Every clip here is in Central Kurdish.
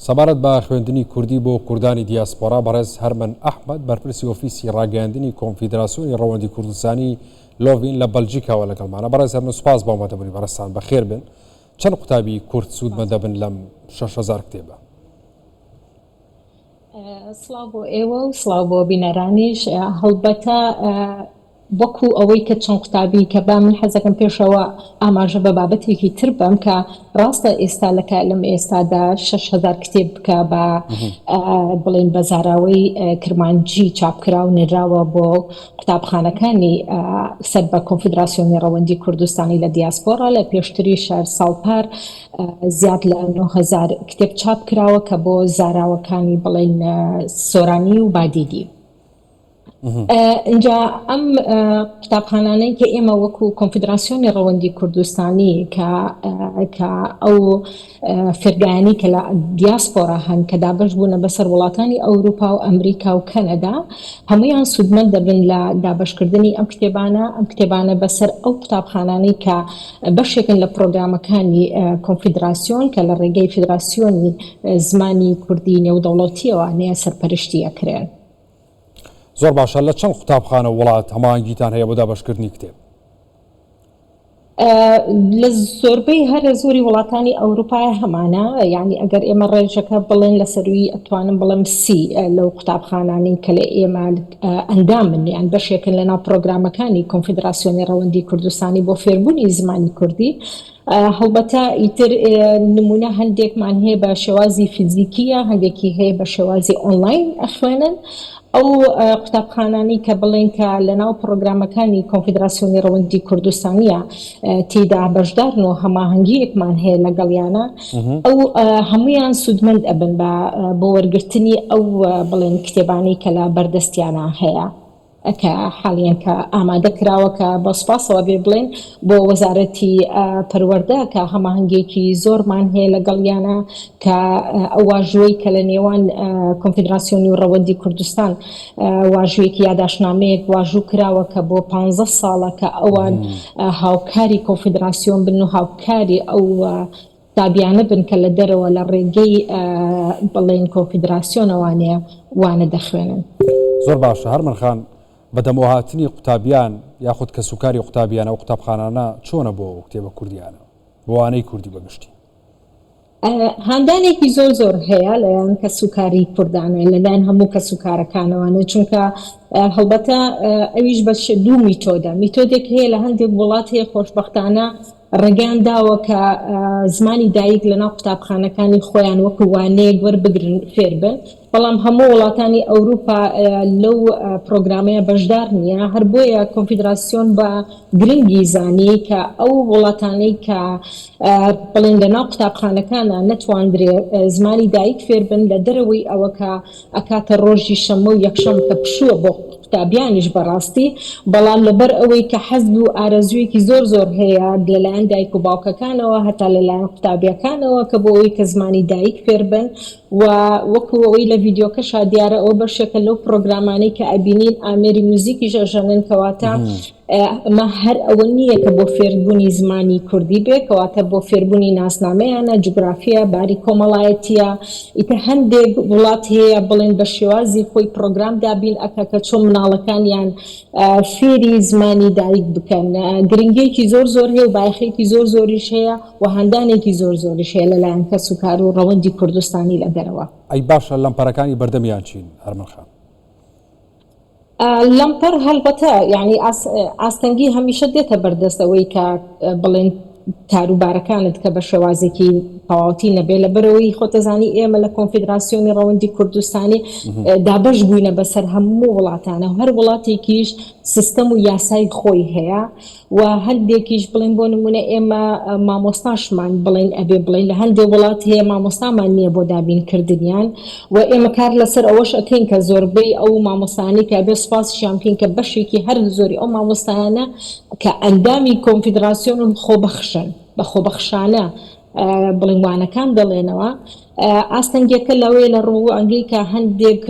سەبارەت بە خوێندنی کوردی بۆ کوردانی دیاسپۆرا بەڕێز هەرمەن ئەحمەد بەرپرسی ئۆفیسی ڕاگەیاندنی کۆنفیدراسیۆنی ڕەوەندی کوردستانی لۆڤین لە بەلجیکاوە لەگەڵمانە. بەڕێز هەرمەن سوپاس بۆ ئامادەبوونی بەڕێستان بەخێر بن. چەند قوتابی کورد سوودمەندە بن لەم 6,000 کتێبە؟ سڵاو بۆ ئێوە و سڵاو بۆ بینەرانیش. هەڵبەتە وەکو ئەوەی کە چەند قوتابی کە با من حەزەکەم پێشەوە ئاماژە بە بابەتێکی تر بم کە ڕاستە ئێستا لەم ئێستادا 6,000 کتێب بکە بە بڵێن بە زاراوەی کرمانجی چاپکرا و نێراوە بۆ قوتابخانەکانی سەر بە کۆنفیدراسیۆنی ڕەوەندی کوردستانی لە دیاسپۆرا. لە پێشتری شار ساڵپار زیاد لە 9,000 کتێب چاپ کراوە کە بۆ زاراوەکانی بڵێن سۆرانی و بادیدی. اینجا ئەم قوتابخانانەی کە ئێمە وەکو کۆنفیدراسیۆنی ڕەوەندی کوردستانی کە ئەو فرگایانی کە لە دیاسپۆرا هەن کە دابش بوونە بەسەر وڵاتانی ئەوروپا و ئەمریکا و کەنەدا، هەمویان سوودمەند دەبن لە دابشکردنی ئەم کتێبانە بەسەر ئەو قوتابخانانەی کە بەشێکن لە پرۆگرامەکانی کۆنفیدراسیۆن کە لە ڕێگەی فیدراسیۆنی زمانی کوردی نێودەوڵەتیەوانەیە سەرپەرشتی ئەکرێن. زۆر باشە. لە چەند قوتابخانە وڵات هەماهەنگیتان هەیە بۆ دابشکردنی کتێب؟ لە زۆربەی هەرە زۆری وڵاتانی ئەوروپای هەمانە، یعنی ئەگەر ئێمە ڕێژەکە بڵێن لە سەروی ئەتوانم بڵم سی لەو قوتابخانانی کە لە ئێمە ئەندامن یان بەشێکن لە ناو پرۆگرامەکانی کۆنفیدراسیۆنی ڕەوەندی کوردستانی بۆ فێربوونی زمانی کوردی. هەڵبەتە ئیتر نمونە هەندێکمان هەیە بە شێوازی فیزیکیە، هەندێکی هەیە بە شێوازی ئۆنلاین ئەخوێنن. ئەو قوتابخانانی کە بڵێن کە لە ناو پرۆگرامەکانی کۆنفیدراسیۆنی ڕەوەندی کوردستانیە تێدا بەشدارن و هەماهەنگیەکمان هەیە لەگەڵیانە، ئەو هەمویان سوودمەند ئەبن بۆ وەرگرتنی ئەو بڵێن کتێبانی کە لە بەردەستیانە هەیە کە حاڵیان کە ئامادە کراوە کە بە سوپاسەوە بێ بڵێن بۆ وەزارەتی پەروەردە کە هەماهەنگێکی زۆرمان هەیە لەگەڵیانە کە ئەو واژوەی کە لە نێوان کۆنفیدراسیۆنی و ڕەوەندی کوردستان واژوەیەکی یاداشنامەیەک واژوو کراوە کە بۆ 15 ساڵە کە ئەوان هاوکاری کۆنفیدراسیۆن بن و هاوکاری ئەو قوتابیانە بن کە لە دەرەوە لە ڕێگەی بڵێن کۆنفیدراسیۆنەوانەیە وانە دەخوێنن. زۆر باشە. هەرمەن خان، بەدەمەوهاتنی قوتابیان یاخود کە سوکاری قوتابیانە و قوتابخانانە چۆنە بۆ کتێبە کوردیانە بۆوانەی کوردی بەگشتی؟ هاندانێکی زۆر هەیە لەیان کە سوکاری کوردانە لەلایەن هەموو کە سوکارەکانەوانە، چونکە هەڵبەتە ئەویش بە دوو میتۆدێک هەیە لە هەندێک وڵات هەیە خۆشبەختانە ڕێگەیان داوە کە زمانی دایک لە ناو قوتابخانەکانی خۆیان وەکو وانەیەک وەربگرن فێر بن، بەڵام هەموو وڵاتانی ئەوروپا لەو پرۆگرامەیە بەشدار نییە. هەر بۆیە کۆنفیدراسیۆن بە گرنگی زانی کە ئەو وڵاتانەی کە بڵێن لە ناو قوتابخانەکانە نەتواندرێ زمانی دایک فێر بن لە دەرەوەی ئەوە کە ئەکاتە ڕۆژی شەمە و یەکشەم کە پشووە بۆ قوتابیانیش بەڕاستی، بەڵام لەبەر ئەوەی کە حەزب و ئارەزوویەکی زۆر هەیە لەلایەن دایک و باوکەکانەوە هەتا لەلایەن قوتابیەکانەوە کە بۆ ئەوەی کە زمانی دایک فێر بن و وەکو ئەوەی لە ڤیدیۆکەشا دیارە ئەوە بەشێکە لەو پرۆگرامانەی کە ئەبینین ئامێری موزیکی ژەژەنن کەواتە ئەمە هەر ئەوە نییە کە بۆ فێربوونی زمانی کوردی بێ، کەواتە بۆ فێربوونی ناسنامەیانە، جوگرافیە، باری کۆمەڵایەتیە. ئیتر هەندێک وڵات هەیە بڵێن بە شێوازی خۆی پرۆگرام دابین ئەکە کە چۆن مناڵەکانیان فێری زمانی دایک بکەن. گرنگێکی زۆر هەیە و بایخێکی زۆریش هەیە و هەندانێکی زۆریش هەیە لەلایەن کە سوکار و ڕەوەندی کوردستانی لە دەرەوە. ئەی باشە لەمپەرەکانی بەردەمیان چین هەرمەن خان؟ لەمپەر هەڵبەتە یعنی ئاستەنگی هەمیشە دێتە بەردەستەوەی کە بڵێن کاروبارەکانت کە بە شێوازێکی تەواوەتی نەبێ، لەبەرەوەی خۆتەزانی ئێمە لە کۆنفیدراسیۆنی ڕەوەندی کوردستانی دابەش بووینە بەسەر هەموو وڵاتانە و هەر وڵاتێکیش سیستەم و یاسای خۆی هەیە و هەندێکیش بڵێن بۆ نمونە ئێمە مامۆستاشمان بڵێن ئەبێ بڵێن لە هەندێک وڵات هەیە مامۆستامان نییە بۆ دابینکردنیان و ئێمە کار لەسەر ئەوەش ئەکەین کە زۆربەی ئەو مامۆستانی کە بێ سوپاسیان بکەین کە بەشێکی هەر زۆری ئەو مامۆستایانە کە ئەندامی کۆنفیدراسیۆن خۆبەخشن بە خۆبەخشانە بڵێنوانەکان دەڵێنەوە ئاستەنگەکە لەوەی لە ڕوانگەی کە هەندێک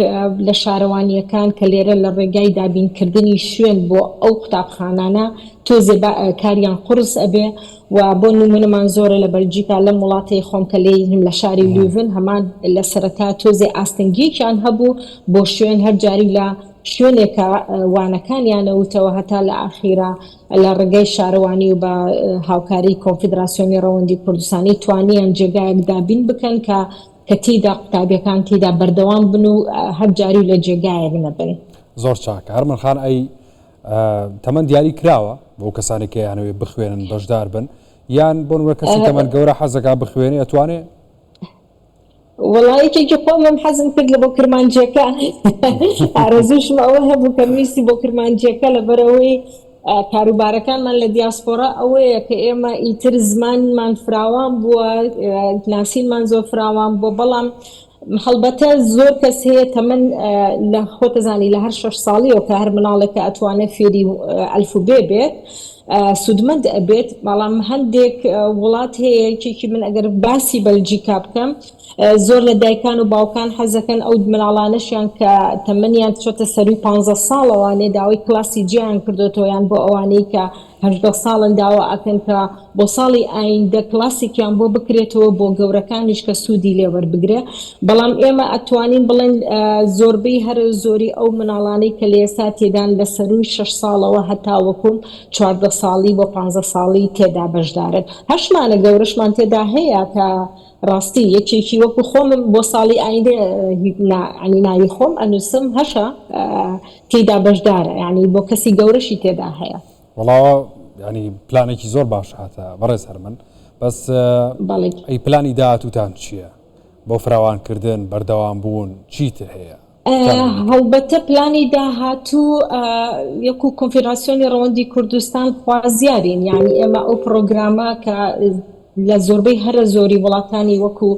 لە شارەوانیەکان کە لێرە لە ڕێگای دابینکردنی شوێن بۆ ئەو قوتابخانانە تۆزێ کاریان قورس ئەبێ و بۆ نمونەمان زۆرە لە بەلجیکا لەم وڵاتی خۆم کە لێیم لە شاری لوڤن هەمان لە سەرەتا تۆزێ ئاستەنگێکیان هەبوو بۆ شوێن هەر جاری لە شوێنێکە وانەکانیانەوتەوە هەتا لە ئاخیرا لە ڕێگەی شارەوانی و بە هاوکاری کۆنفیدراسیۆنی ڕەوەندی کوردستانی توانیان جێگایەک دابین بکەن کە تێیدا قوتابیەکان تێدا بەردەوام بن و هەر جاری لە جێگایەک نەبن. زۆر چاکە. هەرمەن خان ئەی تەمەەن دیاری کراوە بۆ کەسانێک یانەوێ بخوێنن بەشدار بن یان بۆ نمونە کەسی تەمەەن گەورە حەزەکە بخوێنێ ئەتوانێ؟ وڵایەکی خۆمم حەزم کرد لە بۆ کرمانجیەکە ئارەزوشم ئەوە هەبوو کە ویستی بۆ کرمانجیەکە لەبەرەوەی کاروبارەکانمان لە دیاسپۆرا ئەوەیە کە ئێمە ئیتر زمانمان فراوان بووە ناسینمان زۆر فراوان بۆ بەڵام هەڵبەتە زۆر کەس هەیە تەمەەن لە خۆتەزانی لە هەر 6 ساڵیەوە کە هەر مناڵێکە ئەتوانێت فێری ئەلفوبێ بێت سودمەند ئەبێت بەڵام هەندێک وڵات هەیە یەکێکی من ئەگەر باسی بەلجیکا بکەم زۆر لە دایکان و باوکان حەزەکەن ئەو مناڵانەشیان کە تەمەنیان چۆتە سەروی 15 ساڵەوانێ داوای کلاسی جیان کردوتەوەیان بۆ ئەوانەی کە 18 ساڵن داوا ئەکەن کە بۆ ساڵی ئایندە کلاسێکیان بۆ بکرێتەوە بۆ گەورەکانیش کە سوودی لێوەربگرێ بەڵام ئێمە ئەتوانین بڵێن زۆربەی هەر زۆری ئەو مناڵانەی کە لە ئێستا تێدان لە سەروی 6 ساڵەوە هەتا وەکوم 14 ساڵی بۆ 15 ساڵی تێدا بەشدارن هەشمانە گەورەشمان تێدا هەیە کە ڕاستی یەکێکی وەکو خۆم بۆ ساڵی ئایندە ینی ناوی خۆم ئەنووسم هەشە تێدا بەشدارە ینی بۆ کەسی گەورەشی تێدا هەیە. وڵاوە ینی پلانێکی زۆر باش هاتە بەڕێز هەرمەن بەس ئەی پلانی داهاتووتان چییە؟ بۆ فراوانکردن بەردەوام بوون چیتر هەیە؟ هەڵبەتە پلانی داهاتوو یەک و کۆنفیدراسیۆنی ڕەوەندی کوردستان خوازیارین یعنی ئێمە ئەو پرۆگرامە کە لە زۆربەی هەرە زۆری وڵاتانی وەکو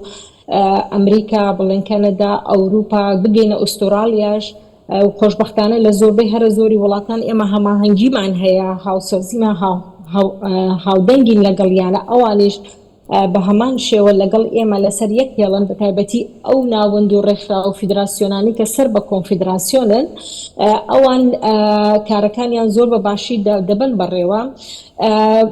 ئەمریکا بڵێن کەنەدا ئەوروپا بگەینە ئوسترالیاش خۆشبەختانە لە زۆربەی هەرە زۆری وڵاتان ئێمە هەماهەنگیمان هەیە هاوسەرزیمان هاودەنگین لەگەڵیانە ئەوانیش بە هەمان شێوە لەگەڵ ئێمە لەسەر یەک هێڵن بە تایبەتی ئەو ناوەند و ڕێکخرا و فیدراسیۆنانی کە سەر بە کۆنفیدراسیۆنن ئەوان کارەکانیان زۆر بە باشی دەبن بەڕێوە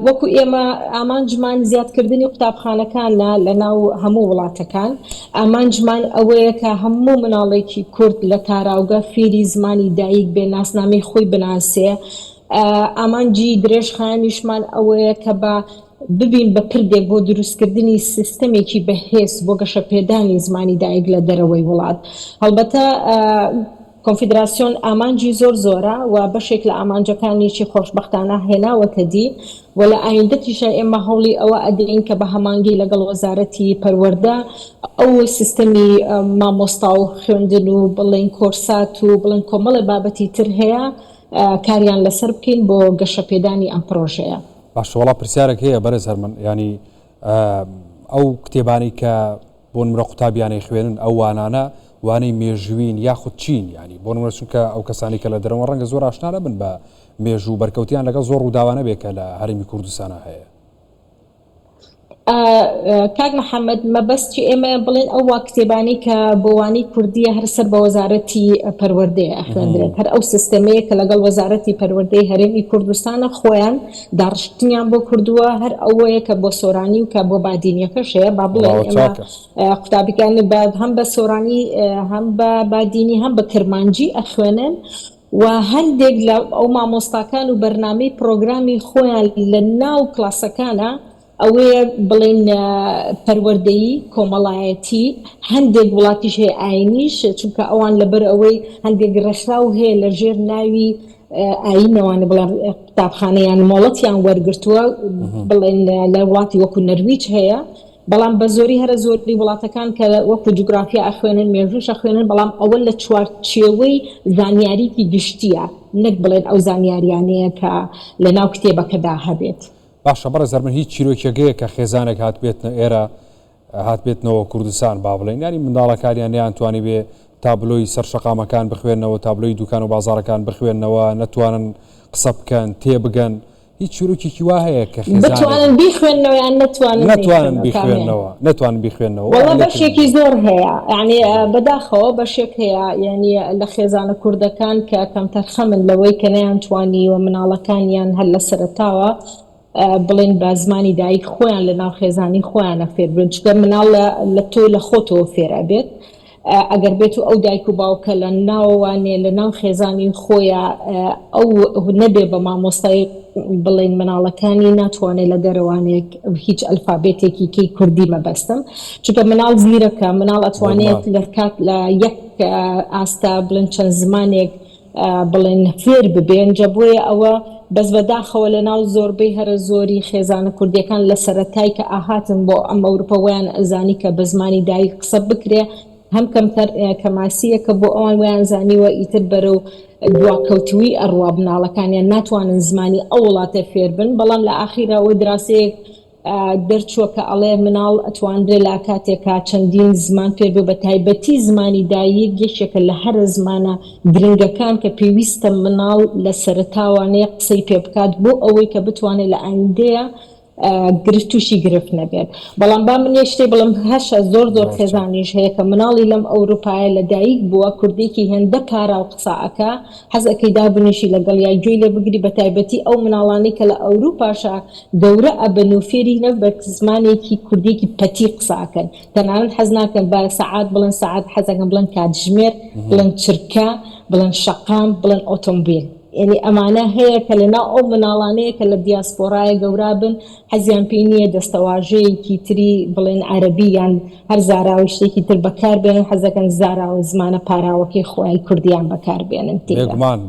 وەکو ئێمە ئامانجمان زیادکردنی قوتابخانەکانە لە ناو هەموو وڵاتەکان ئامانجمان ئەوەیە کە هەموو مناڵێکی کورد لە تاراوگە فێری زمانی دایک بێ ناسنامەی خۆی بناسێ ئامانجی درێژخایانیشمان ئەوەیە کە بە ببین بە پردێک بۆ دروستکردنی سیستەمێکی بەهێز بۆ گەشەپێدانی زمانی دایک لە دەرەوەی وڵات هەڵبەتە کۆنفیدراسیۆن ئامانجی زۆر زۆرە و بەشێک لە ئامانجەکانیی خۆشبەختانە هێناوەتە دی و لە ئایندەتیشە ئێمە هەوڵی ئەوە ئەدەین کە بە هەمانگی لەگەڵ وەزارەتی پەروەردە ئەو سیستەمی مامۆستا و خوێندن و بڵێن کۆرسات و بڵێن کۆمەڵی بابەتی تر هەیە کاریان لەسەر بکەین بۆ گەشەپێدانی ئەم پرۆژەیە. باشوەڵا پرسیارێک هەیە بەرز هەرمەن ینی ئەو کتێبانی کە بۆ نمرە قوتابیانەی خوێنن ئەو وانانە وانەی مێژوین یاخود چین ینی بۆ نمرە چونکە ئەو کەسانی کە لە دەرەوە ڕەنگە زۆر ئاشنا نەبن بە مێژوو بەرکەوتیان لەگەڵ زۆر ڕووداوانە بێ کە لە هەرێمی کوردستانە هەیە. کاک محەممەد مەبەستی ئێمە بڵێن ئەو وا کتێبانی کە بۆوانی کوردیە هەر سەر بە وەزارەتی پەروەردەیە خوێندرێت هەر ئەو سیستەمەیە کە لەگەڵ وەزارەتی پەروەردەی هەرێمی کوردستانە خۆیان داڕشتنیان بۆ کردووە هەر ئەوەیە کە بۆ سۆرانی و کە بۆ بادینیەکەش هەیە با بڵێن ئێمە قوتابیەکان هەم بە سۆرانی هەم بە بادینی هەم بە کرمانجی ئەخوێنن و هەندێک لە ئەو مامۆستاکان و بەرنامەی پرۆگرامی خۆیان لە ناو کلاسەکانە ئەوەیە بڵێن پەروەردەیی کۆمەڵایەتی هەندێک وڵاتیش هەیە ئاینیش چونکە ئەوان لەبەر ئەوەی هەندێک ڕێکخراو هەیە لە ژێر ناوی ئاینەوانە بڵێن قوتابخانەیان مۆڵەتیان وەرگرتووە بڵێن لە وڵاتی وەکو نەرویج هەیە بەڵام بە زۆری هەرە زۆری وڵاتەکان کە وەکو جوگرافیا ئەخوێنن مێژوش ئەخوێنن بەڵام ئەوە لە چوارچێوەی زانیاریکی گشتیە نەک بڵێن ئەو زانیاریانەیە کە لە ناو کتێبەکەدا هەبێت. باشە بەڕێز هەرمەن هیچ چیرۆکێکەیە کە خێزانێک هاتبێتنە ئێرە هاتبێتنەوە کوردستان با بڵێن ینی منداڵەکانیان نیانتوانی بێ تابلۆی سەرشەقامەکان بخوێنەوە تابلۆی دوکان و بازارەکان بخوێنەوە نەتوانن قسە بکەن تێبگەن هیچ چیرۆکێکی وا هەیە کە بتوانن بیخوێنەوە یان نەتوانن بیخوێنەوە وەڵا بەشێکی زۆر هەیە ینی بەداخەوە بەشێک هەیە ینی لە خێزانە کوردەکان کە کەمتەر خەمن لەوەی کە نەیانتوانی و مناڵەکانیان هەر لە سەرتاوە بڵێن بە زمانی دایک خۆیان لە ناو خێزانی خۆیانە فێر بن چکە مناڵ لە تۆ لە خۆتەوە فێرە بێت ئەگەر بێت و ئەو دایک و باوکە لە ناوانێ لە ناو خێزانی خۆیان ئەو نەبێ بە مامۆستای بڵێن مناڵەکانی ناتوانێت لە دەرەوانێک هیچ ئەلفابێتێکی کەی کوردی مەبەستم چونکە مناڵ زیرەکە مناڵ ئەتوانێت لە کات لە یەک ئاستا بڵێن چەند زمانێک بڵێن فێر ببێن جە بۆیە ئەوە بەس بەداخەوە لە ناو زۆربەی هەرە زۆری خێزانە کوردیەکان لە سەرەتای کە ئاهاتن بۆ ئەم ئەوروپەوەیان ئەزانی کە بە زمانی دایک قسە بکرێ هەم کەمتەر کەماسیەکە بۆ ئەوان ویان زانیوە ئیتر بەرەو دواکەوتوی ئەڕوا بناڵەکانیان ناتوانن زمانی ئەو وڵاتە فێر بن بەڵام لە ئاخیرەوە دراسەیەک دەرچووە کە ئەڵێ مناڵ ئەتواندرێ لا کاتێکا چەندین زمان پێ بێ بە تایبەتی زمانی دایک گەشتێکە لە هەر زمانە گرنگەکان کە پێویستە مناڵ لە سەرتاوانەیە قسەی پێ بکات بۆ ئەوەی کە بتوانێت لە ئایندەیە گرفتوشی گرفت نەبێت بەڵام با من یشتێ بڵم هەشە زۆر خێزانیش هەیە کە مناڵی لەم ئەوروپایە لە دایک بووە کوردێکی هێندە پارا و قساعەکە حەزەکەی دابنیشی لەگەڵ یا گوێی لێ بگری بە تایبەتی ئەو مناڵانی کە لە ئەوروپاشە گەورە ئەبن و فێری نە بە زمانێکی کوردێکی پەتی قساکەن تەنانەت حەز ناکەن بە سەعات بڵێن سەعات حەزەکەن بڵێن کاتژمێر بڵێن چرکە بڵێن شەقام بڵێن ئۆتۆمبیل یعنی ئەمانە هەیە کە لەناو ئەو مناڵانەیە کە لە دیاسپۆرایە گەورا بن حەزیان پێی نییە دەستەواژەیەکی تری بڵێن عەرەبی یان هەر زاراوە شتێکی تر بەکاربێنن حەزەکەن زاراوە زمانە پاراوەکەی خۆی کوردیان بەکاربێنن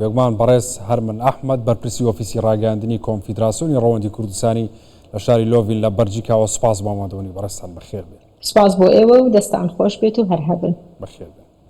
بێگومان بەڕێز هەرمن ئەحمەد بەرپرسی ئۆفیسی ڕاگەاندنی کۆنفیدراسیۆنی ڕەوەندی کوردستانی لە شاری لۆڤین لە بەلجیکاوە سوپاس بۆ ئامادەبوونی بەڕێستان بەخێر بێت سپاس بۆ ئێوە و دەستان خۆش بێت و هەر هەبن بەخێر